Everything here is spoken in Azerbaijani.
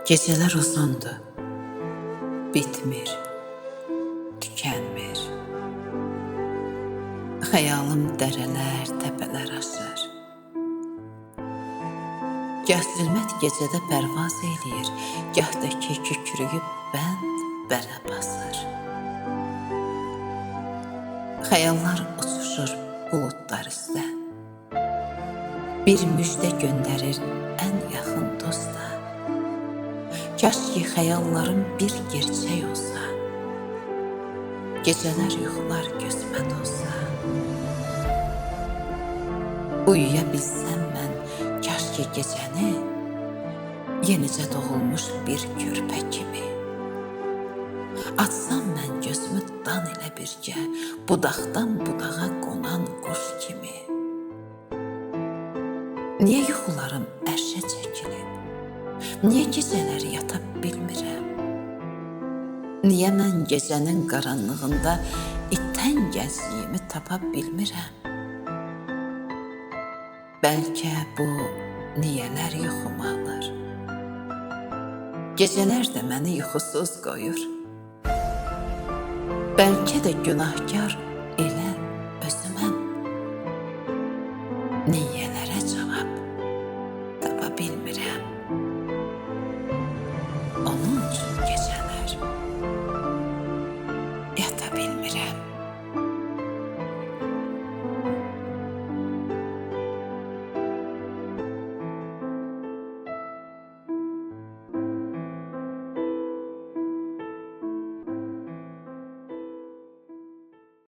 Geceler uzundur, bitmir, tükenmir. Xəyalım dərələr, təpələr aşır. Gah zülmət gecədə pərvaz eləyir, gah da ki kükrüyüb bənd-bərə basır. Xəyallar uçuşur buludlar üstə. Bir müjdə göndərir ən yaxın dosta. Kaş ki xəyallarım bir gerçək olsa, gecələr yuxular gözümə dolsa. Uyuya bilsəm mən kaş ki gecəni, yenicə doğulmuş bir körpə kimi. Açsam mən gözümü dan ilə birgə, budaqdan budağa qonan quş kimi. Niyə yuxularım ərşə çəkilib? Niyə gecələri yata bilmirəm? Niyə mən gecənin qaranlığında itən gəzliyimi tapa bilmirəm? Bəlkə bu niyələr yuxumu alır. Gecələr də məni yuxusuz qoyur. Bəlkə də günahkar